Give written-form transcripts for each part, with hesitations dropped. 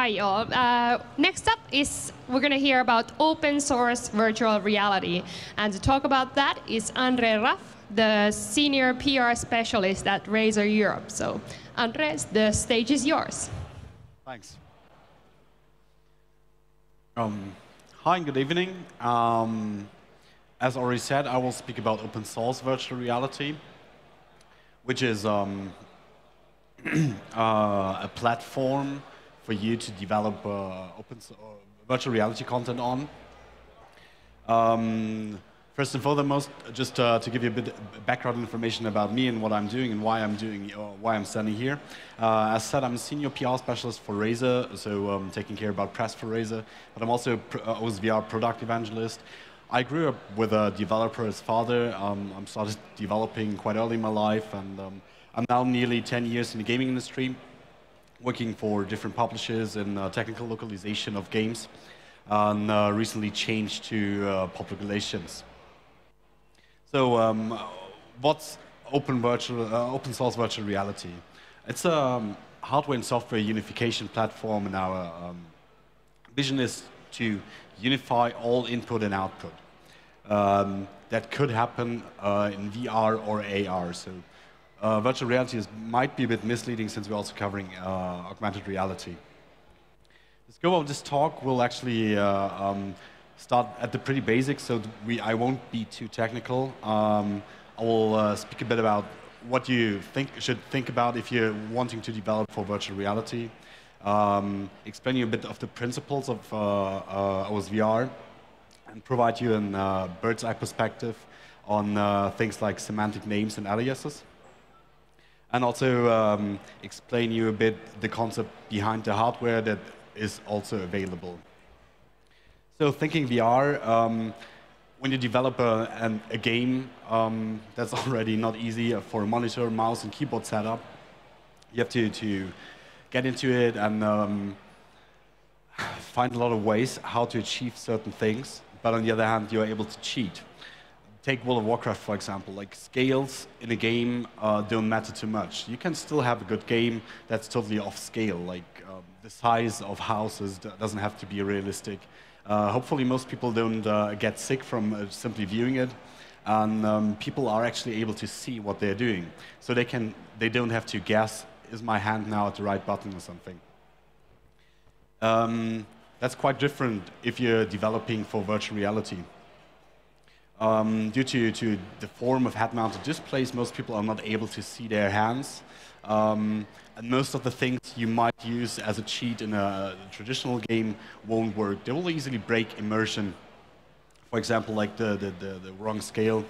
Hi all. Next up is we're going to hear about open source virtual reality. And to talk about that is Andre Raff, the senior PR specialist at Razer Europe. So Andres, the stage is yours. Thanks. Hi and good evening. As already said, I will speak about open source virtual reality, which is a platform for you to develop virtual reality content on. First and foremost, just to give you a bit of background information about me and what I'm doing and why I'm standing here. As said, I'm a senior PR specialist for Razer, so taking care about press for Razer, but I'm also a OSVR product evangelist. I grew up with a developer as father. I started developing quite early in my life, and I'm now nearly 10 years in the gaming industry, working for different publishers in technical localization of games, and recently changed to public relations. So what's open source virtual reality? It's a hardware and software unification platform, and our vision is to unify all input and output. That could happen in VR or AR. So virtual reality might be a bit misleading since we're also covering augmented reality. The scope of this talk will actually start at the pretty basics, so I won't be too technical. I will speak a bit about what you should think about if you're wanting to develop for virtual reality, explain you a bit of the principles of OSVR, and provide you a bird's eye perspective on things like semantic names and aliases. And also explain you a bit the concept behind the hardware that is also available. So thinking VR, when you develop a game, that's already not easy for a monitor, mouse, and keyboard setup. You have to get into it and find a lot of ways how to achieve certain things. But on the other hand, you're able to cheat. Take World of Warcraft, for example. Like, scales in a game don't matter too much. You can still have a good game that's totally off scale. Like, the size of houses doesn't have to be realistic. Hopefully, most people don't get sick from simply viewing it. And people are actually able to see what they're doing. So they don't have to guess, is my hand now at the right button or something? That's quite different if you're developing for virtual reality. Due to the form of head-mounted displays, most people are not able to see their hands. And most of the things you might use as a cheat in a traditional game won't work. They will easily break immersion. For example, like the wrong scale.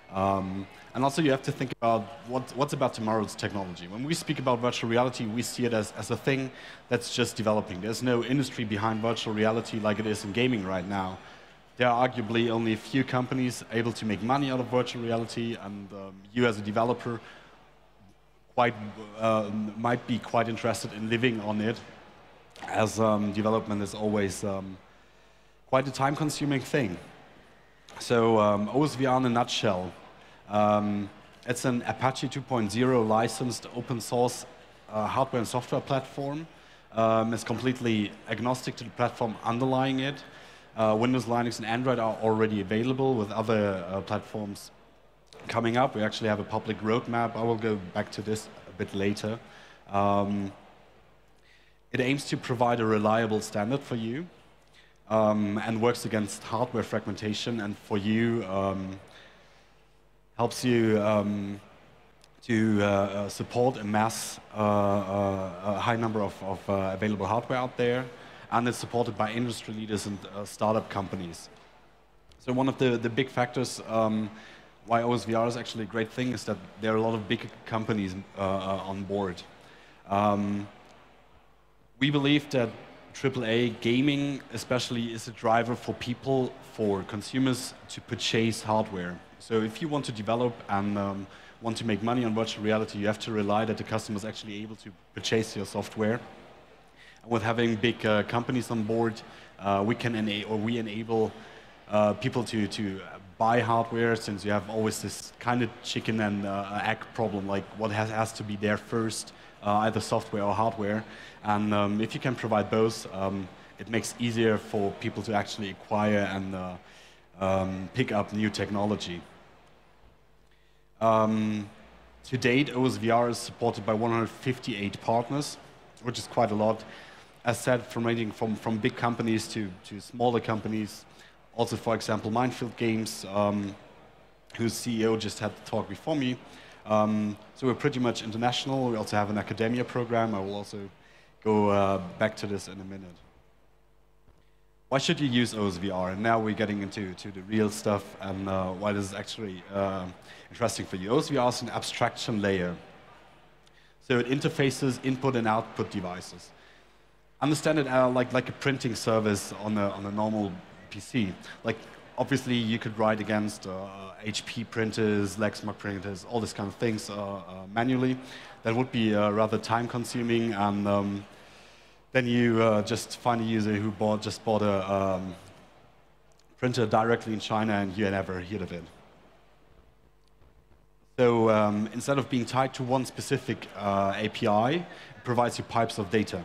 And also you have to think about what's about tomorrow's technology. When we speak about virtual reality, we see it as a thing that's just developing. There's no industry behind virtual reality like it is in gaming right now. There are arguably only a few companies able to make money out of virtual reality, and you as a developer might be quite interested in living on it, as development is always quite a time-consuming thing. So OSVR in a nutshell. It's an Apache 2.0 licensed open source hardware and software platform. It's completely agnostic to the platform underlying it. Windows, Linux, and Android are already available, with other platforms coming up. We actually have a public roadmap. I will go back to this a bit later. It aims to provide a reliable standard for you and works against hardware fragmentation, and for you helps you to support a high number of available hardware out there. And it's supported by industry leaders and startup companies. So one of the big factors why OSVR is actually a great thing is that there are a lot of big companies on board. We believe that AAA gaming especially is a driver for people, for consumers, to purchase hardware. So if you want to develop and want to make money on virtual reality, you have to rely that the customer is actually able to purchase your software. With having big companies on board, we enable people to buy hardware, since you have always this kind of chicken and egg problem, like what has to be there first, either software or hardware. And if you can provide both, it makes it easier for people to actually acquire and pick up new technology. To date, OSVR is supported by 158 partners, which is quite a lot. As said, ranging from big companies to smaller companies. Also, for example, Minefield Games, whose CEO just had the talk before me. So we're pretty much international. We also have an academia program. I will also go back to this in a minute. Why should you use OSVR? And now we're getting into the real stuff and why this is actually interesting for you. OSVR is an abstraction layer. So it interfaces input and output devices. Understand it like a printing service on a normal PC. Like, obviously, you could write against HP printers, Lexmark printers, all these kind of things manually. That would be rather time-consuming, and then you just find a user who just bought a printer directly in China, and you never heard of it. So instead of being tied to one specific API, it provides you pipes of data.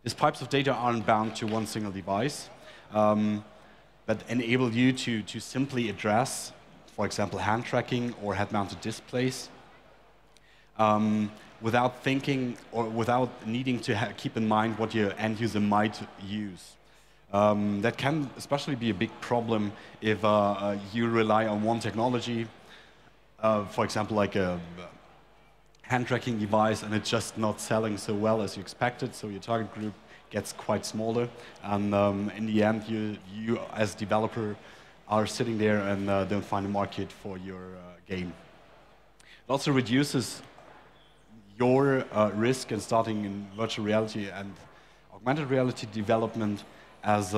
These pipes of data aren't bound to one single device, but enable you to simply address, for example, hand tracking or head-mounted displays, without thinking or without needing to keep in mind what your end user might use. That can especially be a big problem if you rely on one technology, for example, like a hand tracking device, and it's just not selling so well as you expected, so your target group gets quite smaller, and in the end, you as developer are sitting there and don't find a market for your game. It also reduces your risk in starting in virtual reality and augmented reality development, as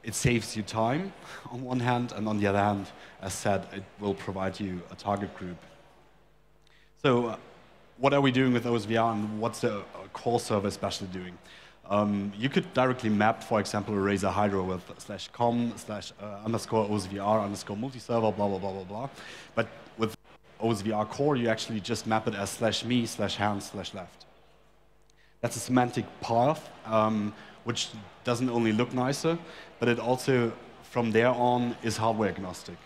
it saves you time on one hand, and on the other hand, as said, it will provide you a target group. So what are we doing with OSVR, and what's the core server especially doing? You could directly map, for example, a Razer Hydro with /com _OSVR _multiserver, blah, blah, blah, blah, blah. But with OSVR core, you actually just map it as /me /hand /left. That's a semantic path, which doesn't only look nicer, but it also, from there on, is hardware agnostic.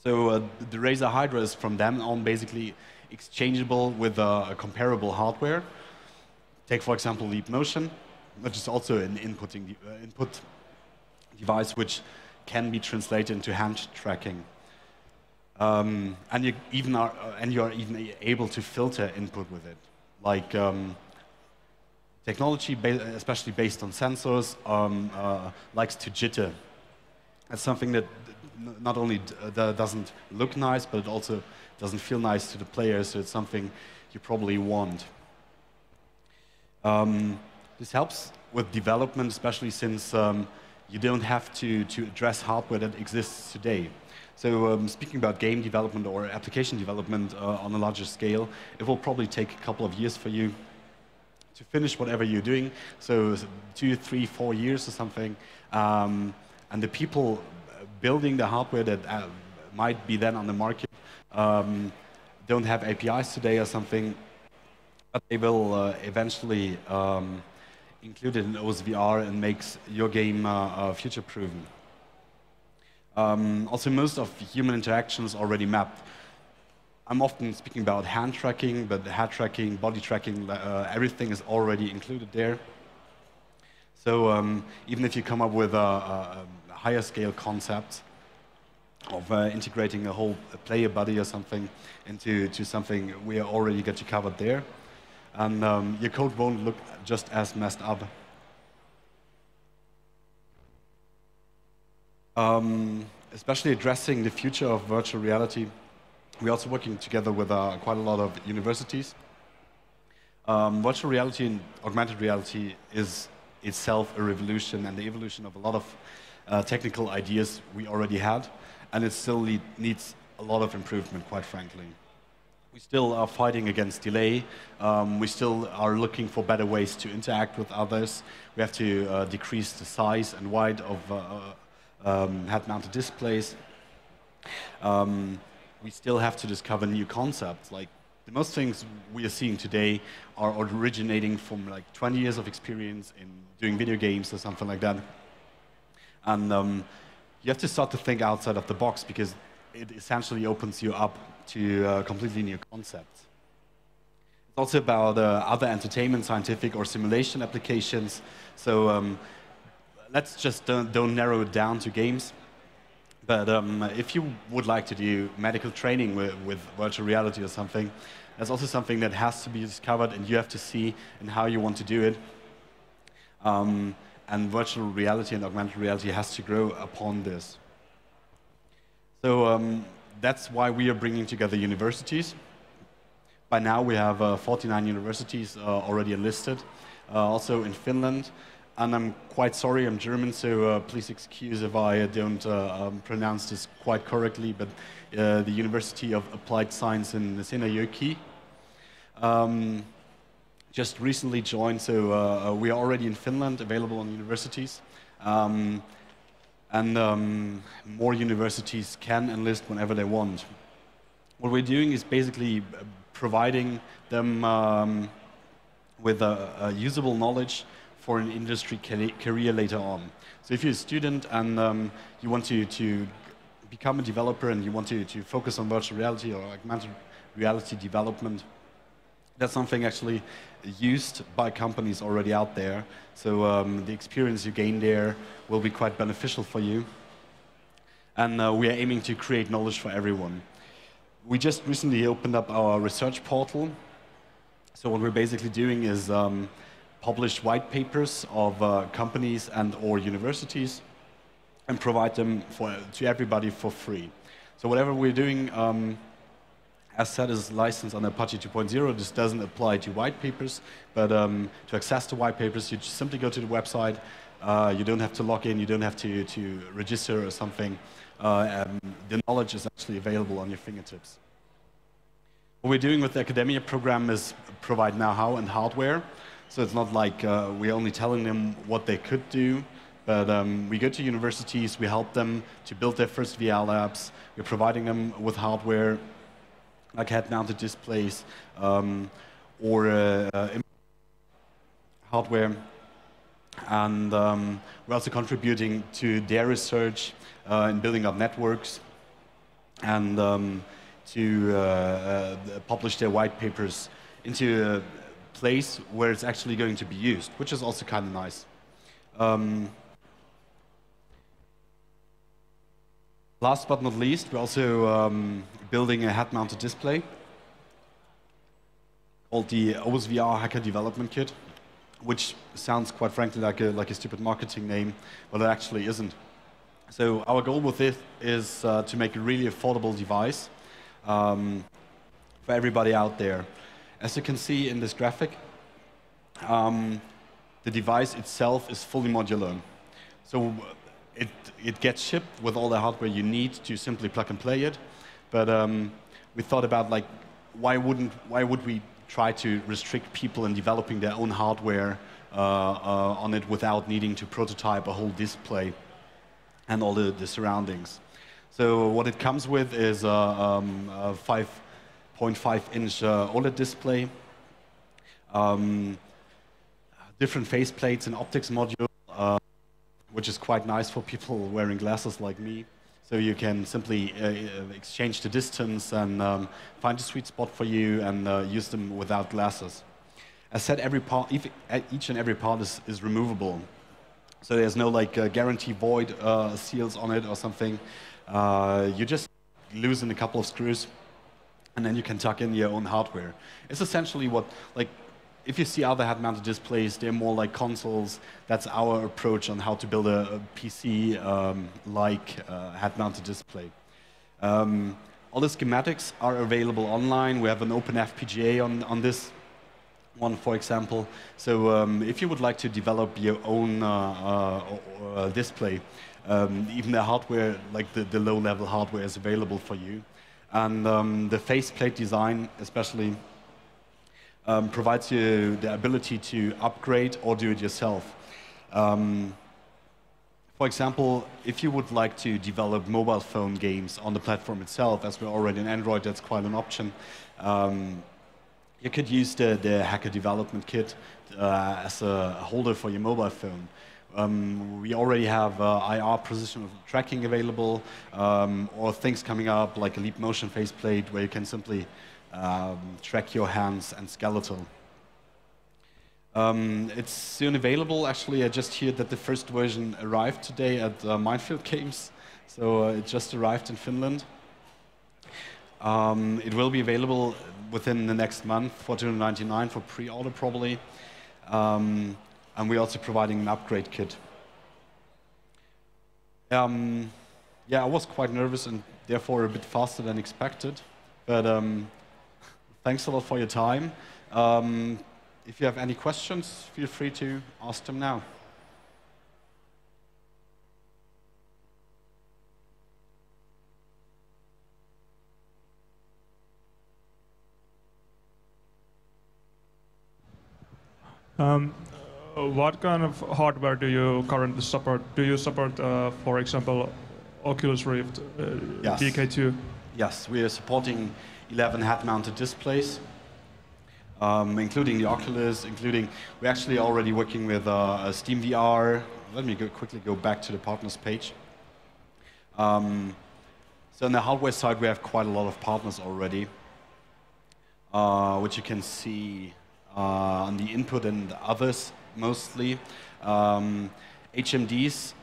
So the Razer Hydra is from then on basically exchangeable with a comparable hardware. Take, for example, Leap Motion, which is also an input device which can be translated into hand tracking. And you are even able to filter input with it. Like technology, especially based on sensors, likes to jitter. That's something that not only doesn't look nice, but it also doesn't feel nice to the player, so it's something you probably want. This helps with development, especially since you don't have to address hardware that exists today. So speaking about game development or application development on a larger scale, it will probably take a couple of years for you to finish whatever you're doing, so 2, 3, 4 years or something. And the people building the hardware that might be then on the market don't have APIs today or something, but they will eventually include it in OSVR and makes your game future-proven. Also, most of human interactions already mapped. I'm often speaking about hand tracking, but head tracking, body tracking, everything is already included there. So even if you come up with a higher scale concept of integrating a whole player body or something into something, we already got you covered there. And your code won't look just as messed up. Especially addressing the future of virtual reality, we're also working together with quite a lot of universities. Virtual reality and augmented reality is itself a revolution and the evolution of a lot of technical ideas we already had, and it still needs a lot of improvement, quite frankly. We still are fighting against delay. We still are looking for better ways to interact with others. We have to decrease the size and weight of head-mounted displays. We still have to discover new concepts. Like the most things we are seeing today are originating from like 20 years of experience in doing video games or something like that. And you have to start to think outside of the box because it essentially opens you up to completely new concepts. It's also about other entertainment, scientific, or simulation applications. So let's just don't narrow it down to games. But if you would like to do medical training with virtual reality or something, that's also something that has to be discovered, and you have to see in how you want to do it. And virtual reality and augmented reality has to grow upon this. So that's why we are bringing together universities. By now we have 49 universities already enlisted, also in Finland. And I'm quite sorry, I'm German, so please excuse if I don't pronounce this quite correctly, but the University of Applied Science in Seinäjoki just recently joined, so we are already in Finland, available on universities. And more universities can enlist whenever they want. What we're doing is basically providing them with a usable knowledge for an industry career later on. So if you're a student and you want to become a developer and you want to focus on virtual reality or augmented reality development, that's something actually used by companies already out there. So the experience you gain there will be quite beneficial for you. And we are aiming to create knowledge for everyone. We just recently opened up our research portal. So what we're basically doing is publish white papers of companies and or universities and provide them to everybody for free. So whatever we're doing, as said, is licensed under Apache 2.0. This doesn't apply to white papers, but to access the white papers, you just simply go to the website. You don't have to log in, you don't have to register or something. The knowledge is actually available on your fingertips. What we're doing with the academia program is provide know-how and hardware. So it's not like we're only telling them what they could do, but we go to universities, we help them to build their first VR labs, we're providing them with hardware, like head-mounted displays, or hardware. And we're also contributing to their research in building up networks and to publish their white papers into a place where it's actually going to be used, which is also kind of nice. Last but not least, we're also building a head-mounted display called the OSVR Hacker Development Kit, which sounds quite frankly like a stupid marketing name, but it actually isn't. So our goal with it is to make a really affordable device for everybody out there. As you can see in this graphic, the device itself is fully modular. So it gets shipped with all the hardware you need to simply plug and play it. But we thought about like, why would we try to restrict people in developing their own hardware on it without needing to prototype a whole display and all the surroundings. So what it comes with is a 5.5-inch OLED display, different faceplates and optics module, which is quite nice for people wearing glasses like me. So you can simply exchange the distance and find a sweet spot for you and use them without glasses. As said, every part, each and every part is removable. So there's no like guarantee void seals on it or something. You just loosen a couple of screws, and then you can tuck in your own hardware. It's essentially what, like, if you see other head-mounted displays, they're more like consoles. That's our approach on how to build a PC-like head-mounted display. All the schematics are available online. We have an open FPGA on this one, for example. So if you would like to develop your own display, even the hardware, like the low-level hardware, is available for you. And the faceplate design especially provides you the ability to upgrade or do it yourself. For example, if you would like to develop mobile phone games on the platform itself, as we're already in Android, that's quite an option. You could use the Hacker Development Kit as a holder for your mobile phone. We already have IR positional tracking available, or things coming up like a Leap Motion faceplate where you can simply track your hands and skeletal. It's soon available. Actually, I just heard that the first version arrived today at Minefield Games, so it just arrived in Finland. It will be available within the next month for $299 for pre-order probably, and we're also providing an upgrade kit. Yeah, I was quite nervous and therefore a bit faster than expected, but thanks a lot for your time. If you have any questions, feel free to ask them now. What kind of hardware do you currently support? Do you support, for example, Oculus Rift Yes. DK2? Yes, we are supporting 11 head-mounted displays, including the Oculus, we're actually already working with Steam VR. Let me quickly go back to the partners page. So on the hardware side, we have quite a lot of partners already, which you can see on the input and others mostly. HMDs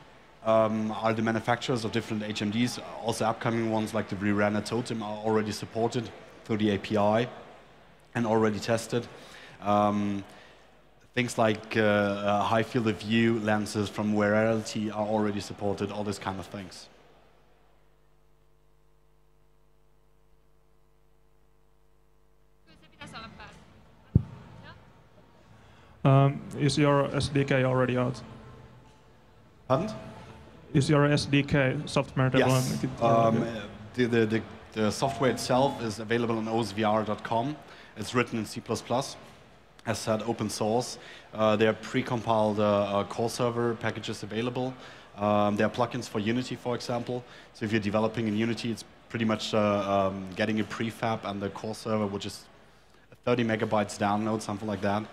are the manufacturers of different HMDs. Also upcoming ones like the Virana Totem are already supported through the API and already tested. Things like high field of view lenses from Wearality are already supported, all these kind of things. Is your SDK already out? Pardon? Is your SDK software development? Yes. The software itself is available on osvr.com. It's written in C++, as said, open source. There are pre-compiled core server packages available. There are plugins for Unity, for example. So if you're developing in Unity, it's pretty much getting a prefab and the core server, which is 30 megabytes download, something like that,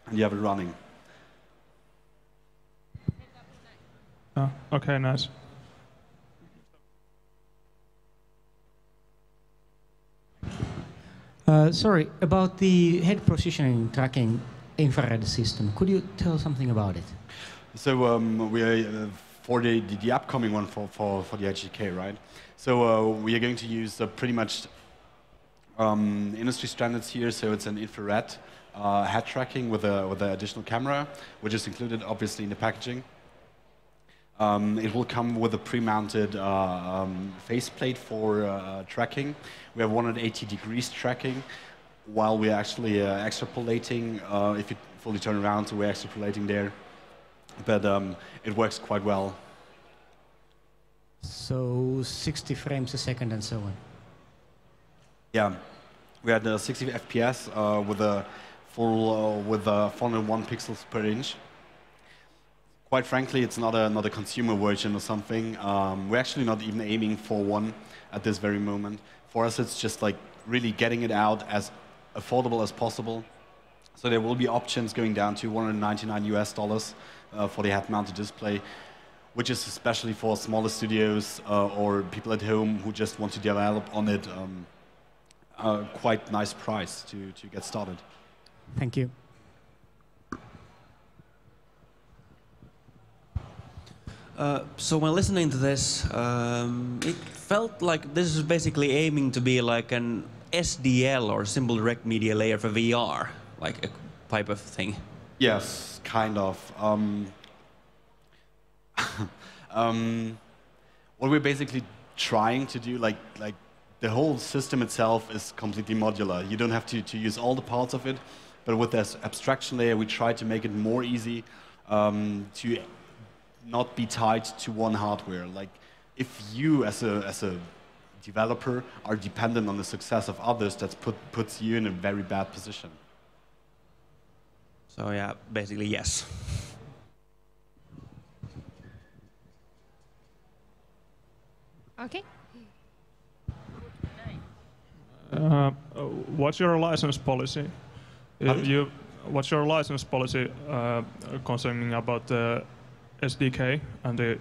and you have it running. Oh, okay, nice. Sorry, about the head positioning tracking infrared system. Could you tell something about it? So we are for the upcoming one for the HDK, right? So we are going to use pretty much industry standards here. So it's an infrared head tracking with an additional camera, which is included obviously in the packaging. It will come with a pre-mounted faceplate for tracking. We have 180 degrees tracking while we're actually extrapolating. If you fully turn around, so we're extrapolating there. But it works quite well. So 60 frames a second and so on? Yeah. We had 60 FPS with a full with 401 pixels per inch. Quite frankly, it's not a consumer version or something. We're actually not even aiming for one at this very moment. For us, it's just like really getting it out as affordable as possible. So there will be options going down to $199 for the head-mounted display, which is especially for smaller studios or people at home who just want to develop on it. Quite nice price to get started. Thank you. So when listening to this, it felt like this is basically aiming to be like an SDL or Simple Direct Media Layer for VR, like a type of thing. Yes, kind of. What we're basically trying to do, like the whole system itself is completely modular. You don't have to use all the parts of it, but with this abstraction layer, we try to make it more easy to not be tied to one hardware. Like if you, as a developer are dependent on the success of others, that puts you in a very bad position. So yeah, basically yes. Okay. What's your license policy? What's your license policy concerning about the SDK and the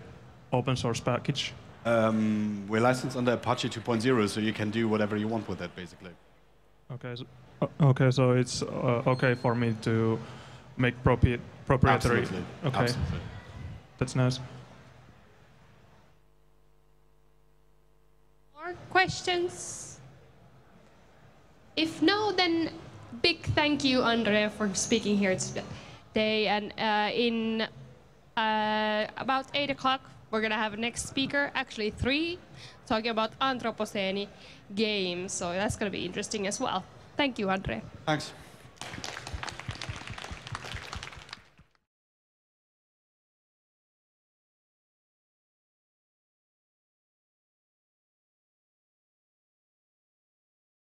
open source package? We're licensed under Apache 2.0, so you can do whatever you want with it, basically. Okay, so it's okay for me to make proprietary. Absolutely. Okay, Absolutely. That's nice. More questions? If no, then big thank you, Andre, for speaking here today. And in about 8 o'clock, we're going to have a next speaker, actually 3, talking about Anthropocene games. So that's going to be interesting as well. Thank you, Andre. Thanks.